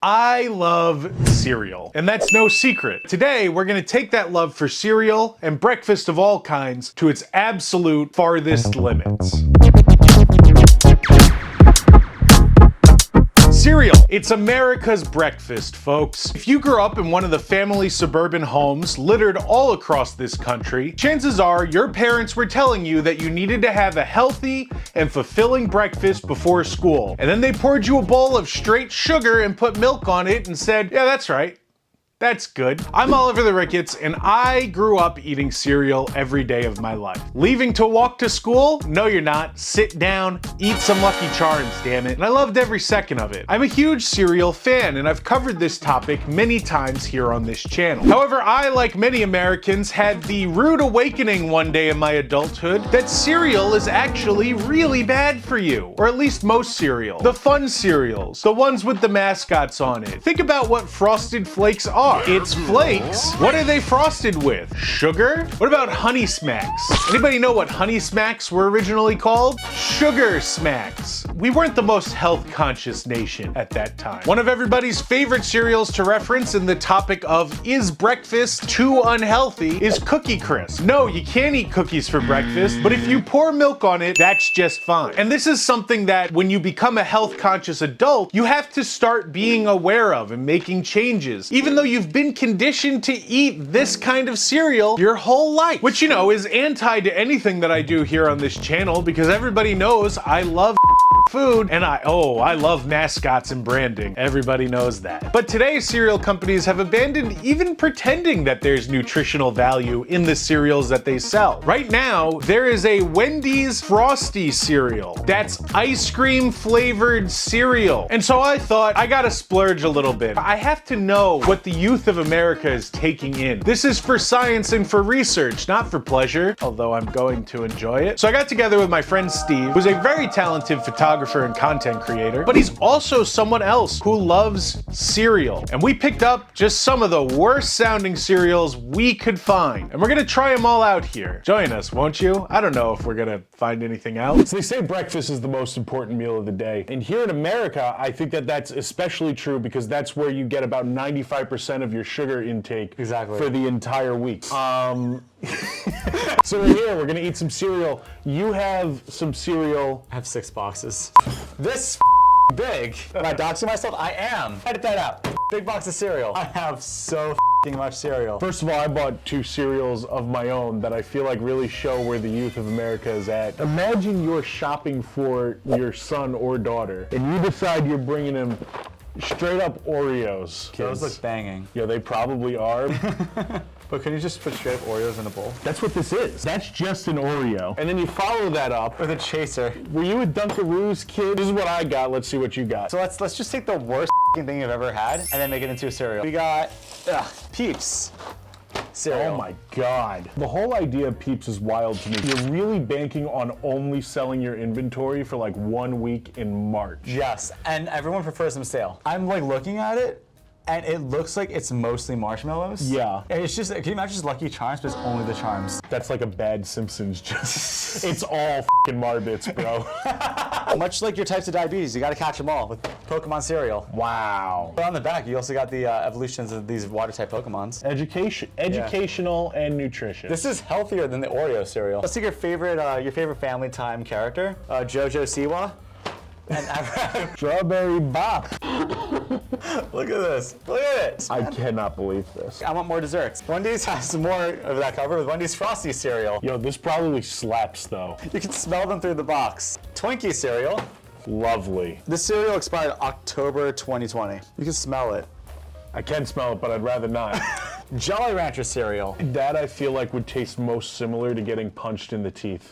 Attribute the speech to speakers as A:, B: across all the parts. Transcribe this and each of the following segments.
A: I love cereal, and that's no secret. Today, we're gonna take that love for cereal and breakfast of all kinds to its absolute farthest limits. Cereal. It's America's breakfast, folks. If you grew up in one of the family suburban homes littered all across this country, chances are your parents were telling you that you needed to have a healthy and fulfilling breakfast before school. And then they poured you a bowl of straight sugar and put milk on it and said, yeah, that's right. That's good. I'm Oliver the Ricketts, and I grew up eating cereal every day of my life. Leaving to walk to school? No, you're not. Sit down, eat some Lucky Charms, damn it. And I loved every second of it. I'm a huge cereal fan, and I've covered this topic many times here on this channel. However, I, like many Americans, had the rude awakening one day in my adulthood that cereal is actually really bad for you. Or at least most cereal. The fun cereals. The ones with the mascots on it. Think about what Frosted Flakes are. It's flakes. What are they frosted with? Sugar? What about Honey Smacks? Anybody know what Honey Smacks were originally called? Sugar Smacks. We weren't the most health-conscious nation at that time. One of everybody's favorite cereals to reference in the topic of is breakfast too unhealthy is Cookie Crisp. No, you can't eat cookies for breakfast, but if you pour milk on it, that's just fine. And this is something that when you become a health-conscious adult, you have to start being aware of and making changes, even though you've been conditioned to eat this kind of cereal your whole life. Which, you know, is anti to anything that I do here on this channel, because everybody knows I love food, and I love mascots and branding. Everybody knows that. But today, cereal companies have abandoned even pretending that there's nutritional value in the cereals that they sell. Right now, there is a Wendy's Frosty cereal. That's ice cream flavored cereal. And so I thought, I gotta splurge a little bit. I have to know what the youth of America is taking in. This is for science and for research, not for pleasure, although I'm going to enjoy it. So I got together with my friend Steve, who's a very talented photographer and content creator, but he's also someone else who loves cereal. And we picked up just some of the worst sounding cereals we could find. And we're gonna try them all out here. Join us, won't you? I don't know if we're gonna find anything out. So they say breakfast is the most important meal of the day. And here in America, I think that that's especially true because that's where you get about 95% of your sugar intake for the entire week. So we're here, we're gonna eat some cereal. You have some cereal.
B: I have 6 boxes. This big. Am I doxing myself? I am. Edit that out. Big box of cereal. I have so much cereal.
A: First of all, I bought 2 cereals of my own that I feel like really show where the youth of America is at. Imagine you're shopping for your son or daughter, and you decide you're bringing him straight up Oreos.
B: Those look banging.
A: Yeah, they probably are.
B: But can you just put straight up Oreos in a bowl?
A: That's what this is. That's just an Oreo. And then you follow that up
B: with a chaser.
A: Were you a Dunkaroos kid? This is what I got. Let's see what you got.
B: So let's just take the worst thing you've ever had and then make it into a cereal. We got Peeps Cereal.
A: Oh my God. The whole idea of Peeps is wild to me. You're really banking on only selling your inventory for like 1 week in March.
B: Yes, and everyone prefers them stale. I'm like looking at it, and it looks like it's mostly marshmallows.
A: Yeah.
B: And it's just, can you imagine just Lucky Charms, but it's only the charms?
A: That's like a bad Simpsons just. It's all f***ing Marbits, bro.
B: Much like your types of diabetes, you gotta catch them all with Pokemon cereal.
A: Wow.
B: But on the back, you also got the evolutions of these water-type Pokemons.
A: Educational and nutritious.
B: This is healthier than the Oreo cereal. Let's take your favorite family time character, Jojo Siwa. And
A: Strawberry Bop.
B: Look at this. Look at it.
A: I cannot believe this.
B: I want more desserts. Wendy's has more of that cover with Wendy's Frosty cereal.
A: Yo, this probably slaps though.
B: You can smell them through the box. Twinkies cereal.
A: Lovely.
B: This cereal expired October 2020. You can smell it.
A: I can smell it, but I'd rather not.
B: Jolly Rancher cereal.
A: That I feel like would taste most similar to getting punched in the teeth.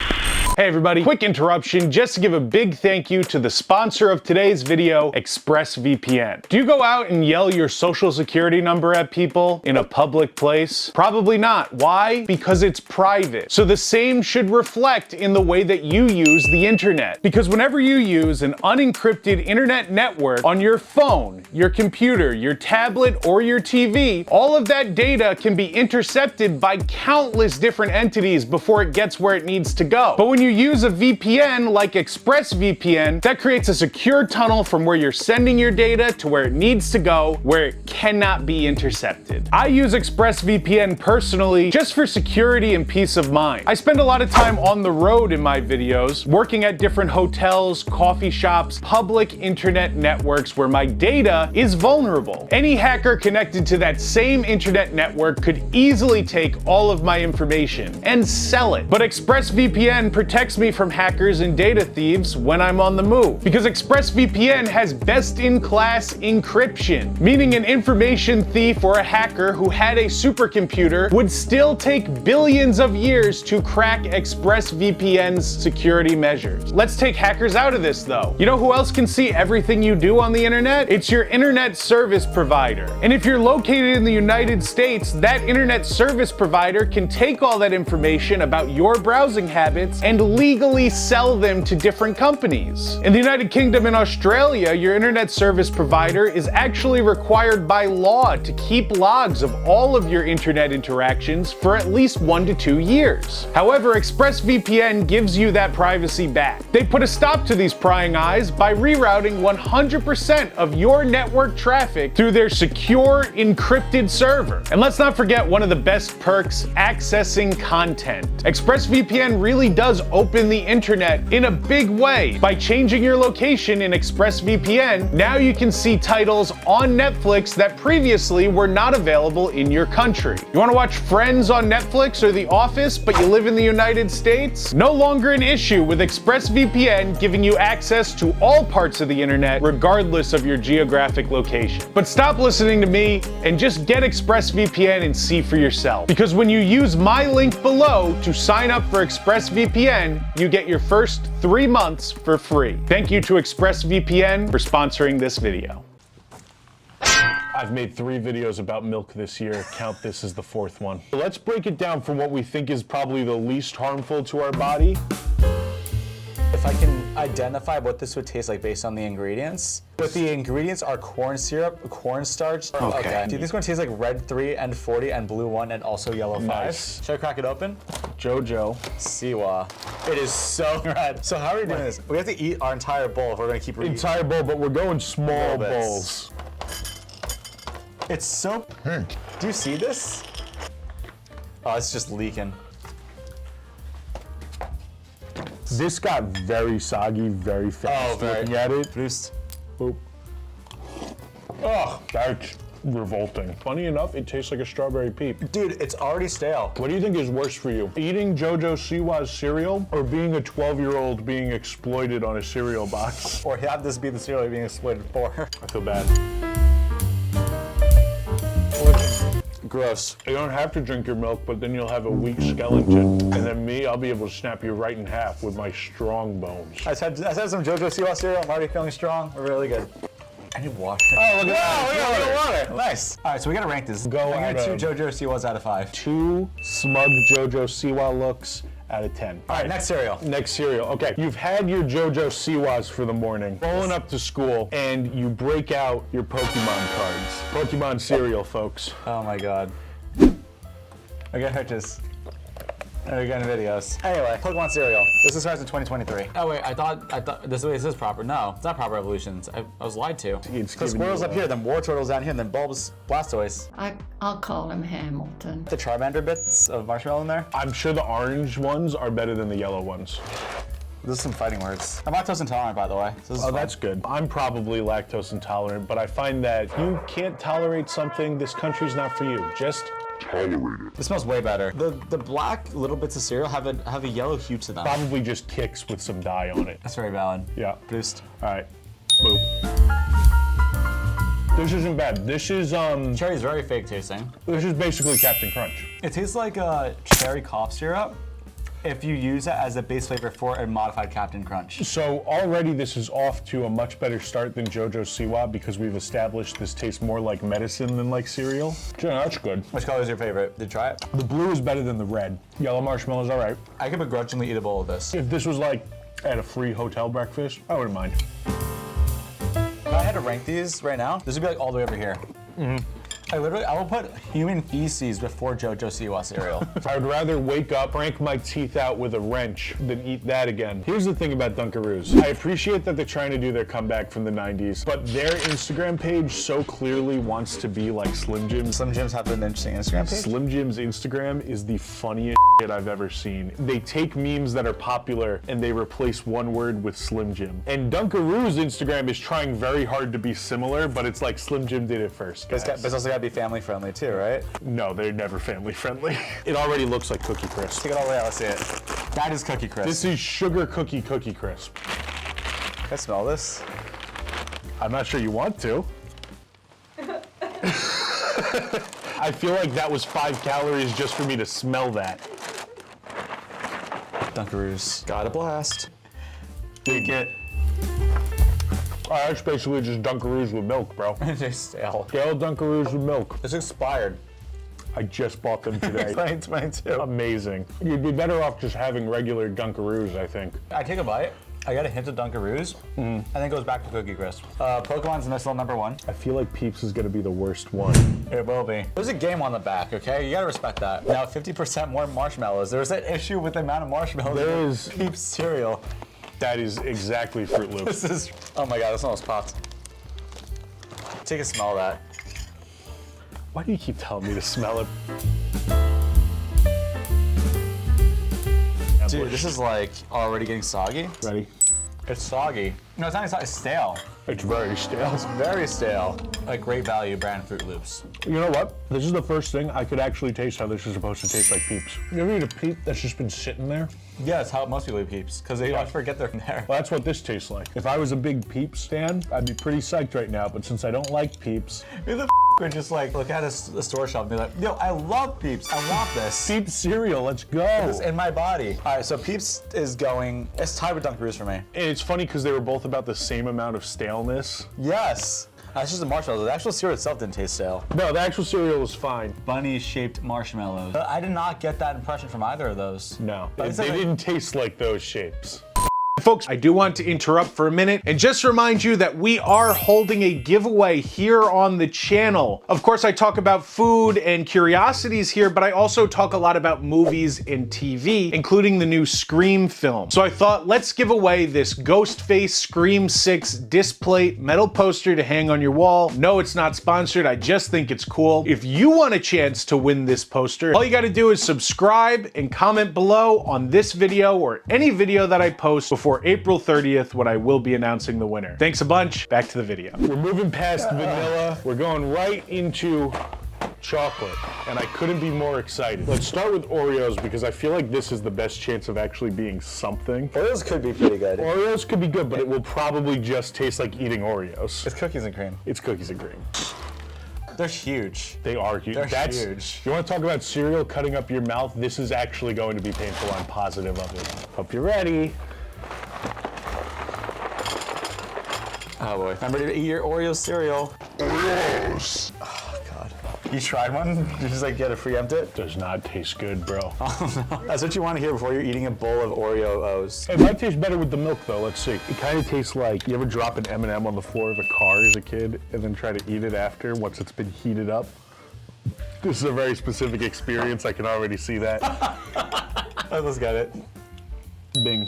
A: Hey everybody, quick interruption just to give a big thank you to the sponsor of today's video, ExpressVPN. Do you go out and yell your social security number at people in a public place? Probably not. Why? Because it's private. So the same should reflect in the way that you use the internet. Because whenever you use an unencrypted internet network on your phone, your computer, your tablet, or your TV, all of that data can be intercepted by countless different entities before it gets where it needs to go. But when you you use a VPN like ExpressVPN, that creates a secure tunnel from where you're sending your data to where it needs to go, where it cannot be intercepted. I use ExpressVPN personally just for security and peace of mind. I spend a lot of time on the road in my videos, working at different hotels, coffee shops, public internet networks where my data is vulnerable. Any hacker connected to that same internet network could easily take all of my information and sell it. But ExpressVPN protects me from hackers and data thieves when I'm on the move, because ExpressVPN has best-in-class encryption, meaning an information thief or a hacker who had a supercomputer would still take billions of years to crack ExpressVPN's security measures. Let's take hackers out of this though. You know who else can see everything you do on the internet? It's your internet service provider. And if you're located in the United States, that internet service provider can take all that information about your browsing habits and legally sell them to different companies. In the United Kingdom and Australia, your internet service provider is actually required by law to keep logs of all of your internet interactions for at least 1 to 2 years. However, ExpressVPN gives you that privacy back. They put a stop to these prying eyes by rerouting 100% of your network traffic through their secure, encrypted server. And let's not forget one of the best perks, accessing content. ExpressVPN really does open the internet in a big way. By changing your location in ExpressVPN, now you can see titles on Netflix that previously were not available in your country. You want to watch Friends on Netflix or The Office, but you live in the United States? No longer an issue with ExpressVPN giving you access to all parts of the internet, regardless of your geographic location. But stop listening to me and just get ExpressVPN and see for yourself. Because when you use my link below to sign up for ExpressVPN, you get your first 3 months for free. Thank you to ExpressVPN for sponsoring this video. I've made 3 videos about milk this year. Count this as the 4th one. Let's break it down from what we think is probably the least harmful to our body.
B: If I can identify what this would taste like based on the ingredients. But the ingredients are corn syrup, cornstarch. Okay. Do you think it's gonna taste like red 3 and 40 and blue 1 and also yellow 5?
A: Nice.
B: Should I crack it open?
A: Jojo
B: Siwa. It is so red. So how are we doing this? We have to eat our entire bowl if we're gonna keep
A: entire bowl, but we're going small bowls.
B: It's so pink. Do you see this? Oh, it's just leaking.
A: This got very soggy very fast looking at it.
B: Boost.
A: Boop. Oh, that's revolting. Funny enough, it tastes like a strawberry Peep.
B: Dude, it's already stale.
A: What do you think is worse for you? Eating Jojo Siwa's cereal or being a 12-year-old being exploited on a cereal box?
B: Or have this be the cereal you're being exploited for.
A: I feel bad.
B: Gross.
A: You don't have to drink your milk, but then you'll have a weak skeleton. And then me, I'll be able to snap you right in half with my strong bones.
B: I just had some Jojo Siwa cereal. I'm already feeling strong. We're really good. I need water.
A: Oh, look at that.
B: We got a little water. Nice. All right, so we gotta rank this.
A: Go
B: I got
A: out
B: 2 Jojo Siwas out of 5.
A: 2 smug Jojo Siwa looks out of 10.
B: All right, next cereal.
A: Next cereal. Okay, you've had your Jojo Siwas for the morning, rolling up to school, and you break out your Pokemon cards. Pokemon cereal, folks.
B: Oh my God. I got pictures. And we got videos. Anyway, Pokemon cereal. This is starts in 2023. Oh wait, I thought this way this is proper. No, it's not proper evolutions. I was lied to.
A: It's
B: Because Squirtle's up here, then War Turtle's down here, and then Bulb's Blastoise.
C: I'll call him Hamilton.
B: The Charmander bits of marshmallow in there.
A: I'm sure the orange ones are better than the yellow ones.
B: This is some fighting words. I'm lactose intolerant, by the way. So this is fun.
A: That's good. I'm probably lactose intolerant, but I find that if you can't tolerate something, this country's not for you. Just tolerate it.
B: This smells way better. The black little bits of cereal have a yellow hue to them.
A: Probably just Kix with some dye on it.
B: That's very valid.
A: Yeah.
B: Boost.
A: All right. Boop. This isn't bad. This is
B: Cherry's very fake tasting.
A: This is basically Captain Crunch.
B: It tastes like a cherry cough syrup if you use it as a base flavor for a modified Captain Crunch.
A: So already this is off to a much better start than Jojo Siwa because we've established this tastes more like medicine than like cereal. Yeah, that's good.
B: Which color is your favorite? Did you try it?
A: The blue is better than the red. Yellow marshmallow's all right.
B: I could begrudgingly eat a bowl of this.
A: If this was like at a free hotel breakfast, I wouldn't mind.
B: If I had to rank these right now, this would be like all the way over here. I will put human feces before Jojo Siwa cereal.
A: I would rather wake up, crank my teeth out with a wrench than eat that again. Here's the thing about Dunkaroos. I appreciate that they're trying to do their comeback from the 90s, but their Instagram page so clearly wants to be like Slim Jim's.
B: Slim Jim's have an interesting Instagram page.
A: Slim Jim's Instagram is the funniest shit I've ever seen. They take memes that are popular and they replace one word with Slim Jim. And Dunkaroo's Instagram is trying very hard to be similar, but it's like Slim Jim did it first.
B: But it's also gotta be family friendly too, right?
A: No, they're never family friendly. It already looks like Cookie Crisp.
B: Take it all the way out, let's see it. That is Cookie Crisp.
A: This is Sugar Cookie Crisp.
B: Can I smell this?
A: I'm not sure you want to. I feel like that was 5 calories just for me to smell that.
B: Dunkaroos. Got a blast.
A: Take it. That's basically just Dunkaroos with milk, bro.
B: They're stale.
A: Stale Dunkaroos with milk.
B: It's expired.
A: I just bought them today.
B: 2022.
A: Amazing. You'd be better off just having regular Dunkaroos, I think.
B: I take a bite. I get a hint of Dunkaroos, and then it goes back to Cookie Crisp. Pokemon's missile #1.
A: I feel like Peeps is gonna be the worst one.
B: It will be. There's a game on the back, okay? You gotta respect that. Now 50% more marshmallows. There's that issue with the amount of marshmallows.
A: There is.
B: Peeps cereal.
A: That is exactly Fruit Loops.
B: This is, oh my God, this almost popped. Take a smell of that.
A: Why do you keep telling me to smell it?
B: Dude, this is like already getting soggy.
A: Ready?
B: It's soggy. No, it's not soggy, it's stale.
A: It's very stale.
B: It's very stale. Like Great Value brand Fruit Loops.
A: You know what? This is the first thing I could actually taste how this is supposed to taste like Peeps. You ever eat a Peep that's just been sitting there?
B: Yeah, that's how most people eat Peeps, because they always forget they're from there.
A: Well, that's what this tastes like. If I was a big Peeps stan, I'd be pretty psyched right now, but since I don't like Peeps.
B: Who the would just like look at a store shelf and be like, yo, I love Peeps, I want this.
A: Peeps cereal, let's go.
B: It's in my body. All right, so Peeps is going, it's tied with Dunkaroos for me.
A: And it's funny because they were both about the same amount of staleness.
B: Yes. That's just the marshmallows. The actual cereal itself didn't taste stale.
A: No, the actual cereal was fine.
B: Bunny-shaped marshmallows. But I did not get that impression from either of those.
A: No,
B: But
A: they didn't taste like those shapes.
D: Folks, I do want to interrupt for a minute and just remind you that we are holding a giveaway here on the channel. Of course, I talk about food and curiosities here, but I also talk a lot about movies and TV, including the new Scream film. So I thought, let's give away this Ghostface Scream 6 display metal poster to hang on your wall. No, it's not sponsored. I just think it's cool. If you want a chance to win this poster, all you gotta do is subscribe and comment below on this video or any video that I post before April 30th, when I will be announcing the winner. Thanks a bunch. Back to the video.
A: We're moving past vanilla. We're going right into chocolate, and I couldn't be more excited. Let's start with Oreos because I feel like this is the best chance of actually being something.
B: Oreos could be pretty good.
A: Oreos could be good, but it will probably just taste like eating Oreos.
B: It's cookies and cream.
A: It's cookies and cream.
B: They're huge.
A: They are huge.
B: They're huge.
A: You want to talk about cereal cutting up your mouth? This is actually going to be painful. I'm positive of it. Hope you're ready.
B: Oh boy. Remember to eat your Oreo cereal.
A: Oreos.
B: Oh God. You tried one? Did you just like get to preempt it?
A: Does not taste good, bro.
B: Oh no. That's what you want to hear before you're eating a bowl of Oreo-Os.
A: It might taste better with the milk though, let's see. It kind of tastes like, you ever drop an M&M on the floor of a car as a kid and then try to eat it after once it's been heated up? This is a very specific experience, I can already see that.
B: Let's get it.
A: Bing.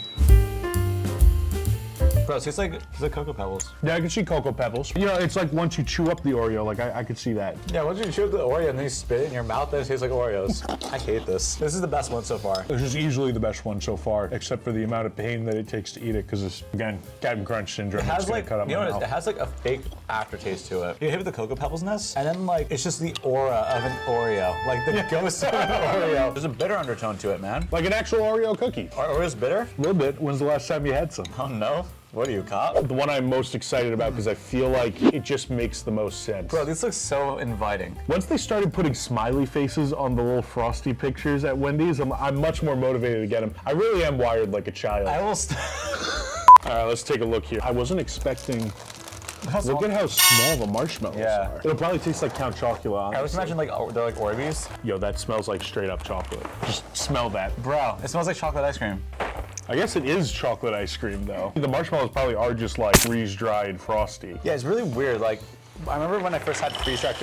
B: Bro, it tastes like Cocoa Pebbles.
A: Yeah, I can see Cocoa Pebbles. You know, it's like once you chew up the Oreo, like I could see that.
B: Yeah, once you chew up the Oreo and then you spit it in your mouth, then it tastes like Oreos. I hate this. This is the best one so far.
A: This is easily the best one so far, except for the amount of pain that it takes to eat it, because it's, again, Captain Crunch syndrome.
B: It has
A: It's
B: like,
A: cut up
B: you know
A: my
B: what it is?
A: mouth.
B: It has like a fake aftertaste to it. You hit with the Cocoa Pebbles-ness, and then like, it's just the aura of an Oreo. Like the ghost of an Oreo. There's a bitter undertone to it, man.
A: Like an actual Oreo cookie.
B: Are Oreos bitter?
A: A little bit. When's the last time you had some?
B: Oh no. What are you, cop?
A: The one I'm most excited about because I feel like it just makes the most sense.
B: Bro, this looks so inviting.
A: Once they started putting smiley faces on the little Frosty pictures at Wendy's, I'm much more motivated to get them. I really am wired like a child.
B: I will
A: All right, let's take a look here. I wasn't expecting. Look at how small the marshmallows are. It'll probably taste like Count Chocula, honestly.
B: I was imagine like, they're like Oreos.
A: Yo, that smells like straight up chocolate. Just smell that.
B: Bro, it smells like chocolate ice cream.
A: I guess it is chocolate ice cream though. The marshmallows probably are just like freeze-dried Frosty.
B: Yeah, it's really weird. Like, I remember when I first had freeze-dried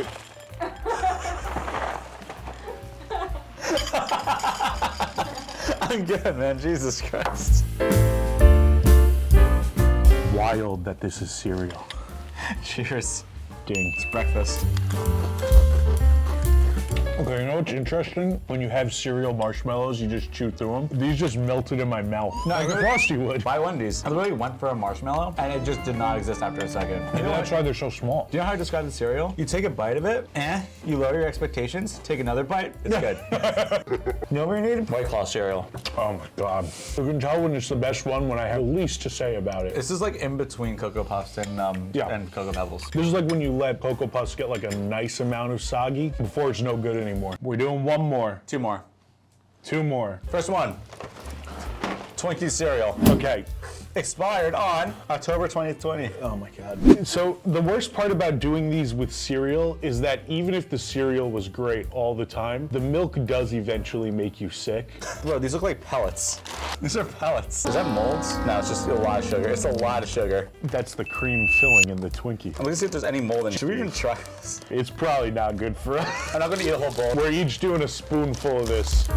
B: I'm good, man. Jesus Christ.
A: Wild that this is cereal.
B: Cheers.
A: Ding.
B: It's breakfast.
A: Okay, you know what's interesting? When you have cereal marshmallows, you just chew through them. These just melted in my mouth. Like a Frosty would.
B: Buy Wendy's. I literally went for a marshmallow, and it just did not exist after a second.
A: Maybe that's why they're so small.
B: Do you know how I describe the cereal? You take a bite of it, you lower your expectations, take another bite, it's good. You know what you need? White Claw cereal.
A: Oh my God. You can tell when it's the best one when I have the least to say about it.
B: This is like in between Cocoa Puffs and Cocoa Pebbles.
A: This is like when you let Cocoa Puffs get like a nice amount of soggy before it's no good anymore. We're doing one more.
B: Two more.
A: Two more.
B: First one. Twinkies Cereal.
A: Okay.
B: Expired on October 2020.
A: Oh my God. So the worst part about doing these with cereal is that even if the cereal was great all the time, the milk does eventually make you sick.
B: Bro, these look like pellets. These are pellets. Is that molds? No, it's just a lot of sugar. It's a lot of sugar.
A: That's the cream filling in the Twinkie.
B: I'm gonna see if there's any mold in it. Should we even try this?
A: It's probably not good for us.
B: I'm not gonna eat a whole bowl.
A: We're each doing a spoonful of this.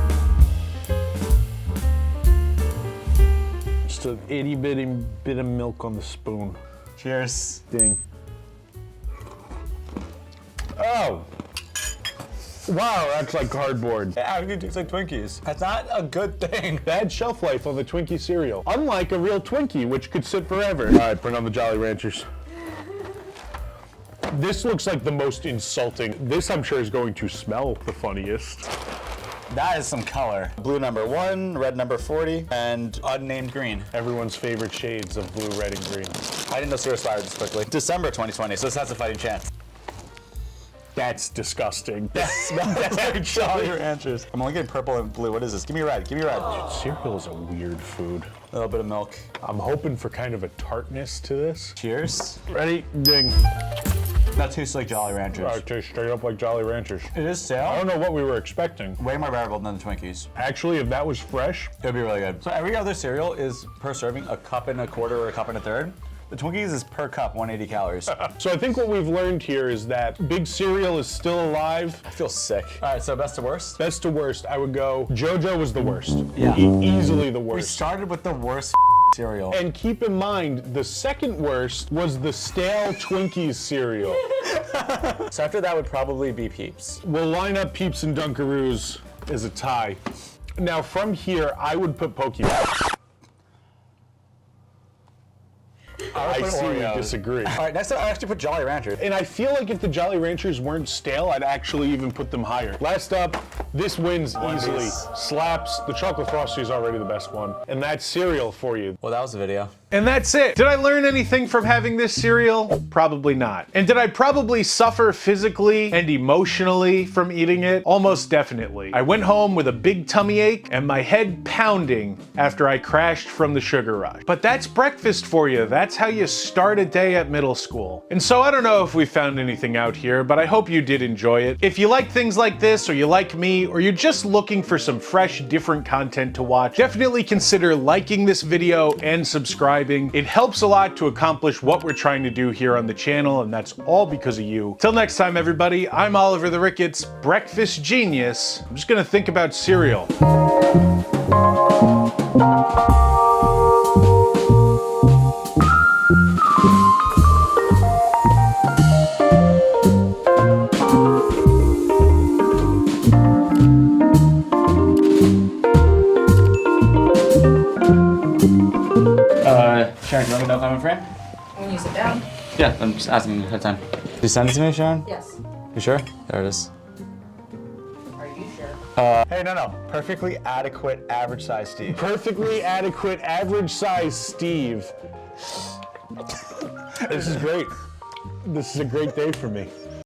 A: Just an itty bitty bit of milk on the spoon.
B: Cheers.
A: Ding. Oh! Wow, that's like cardboard.
B: It actually tastes like Twinkies. That's not a good thing.
A: Bad shelf life on the Twinkie cereal. Unlike a real Twinkie, which could sit forever. All right, bring on the Jolly Ranchers. This looks like the most insulting. This, I'm sure, is going to smell the funniest.
B: That is some color. Blue number 1, red number 40, and unnamed green.
A: Everyone's favorite shades of blue, red, and green.
B: I didn't know cereal expired this quickly. December 2020, so this has a fighting chance.
A: That's disgusting.
B: That's Jolly Ranchers. I'm only getting purple and blue. What is this? Give me red. Give me red.
A: Cereal is a weird food.
B: A little bit of milk.
A: I'm hoping for kind of a tartness to this.
B: Cheers.
A: Ready? Ding.
B: That tastes like Jolly Ranchers.
A: It tastes straight up like Jolly Ranchers.
B: It is stale.
A: I don't know what we were expecting.
B: Way more bearable than the Twinkies.
A: Actually, if that was fresh,
B: It would be really good. So every other cereal is per serving a cup and a quarter or a cup and a third. The Twinkies is per cup, 180 calories.
A: So I think what we've learned here is that Big Cereal is still alive.
B: I feel sick. All right, so best to worst?
A: Best to worst, I would go Jojo was the worst.
B: Yeah.
A: Easily the
B: We
A: worst.
B: started with the worst cereal.
A: And keep in mind, the second worst was the stale Twinkies cereal.
B: So after that would probably be Peeps.
A: We'll line up Peeps and Dunkaroos as a tie. Now from here, I would put Pokemon. I see we disagree.
B: All right, next time I actually put Jolly Ranchers.
A: And I feel like if the Jolly Ranchers weren't stale, I'd actually even put them higher. Last up, this wins easily. Slaps. The Chocolate Frosty is already the best one. And that's cereal for you.
B: Well, that was the video.
D: And that's it. Did I learn anything from having this cereal? Probably not. And did I probably suffer physically and emotionally from eating it? Almost definitely. I went home with a big tummy ache and my head pounding after I crashed from the sugar rush. But that's breakfast for you. That's how you start a day at middle school. And so I don't know if we found anything out here, but I hope you did enjoy it. If you like things like this, or you like me, or you're just looking for some fresh, different content to watch, definitely consider liking this video and subscribing. It helps a lot to accomplish what we're trying to do here on the channel, and that's all because of you. Till next time, everybody, I'm Oliver the Ricketts, breakfast genius. I'm just gonna think about cereal.
B: Sharon, do you want me to know if I'm in frame?
E: When you sit down?
B: Yeah, I'm just asking ahead of time. Did you send it to me, Sharon?
E: Yes.
B: You sure? There it is.
E: Are you sure?
B: Hey, no. Perfectly adequate average size Steve.
A: Perfectly adequate, average size Steve. This is great. This is a great day for me.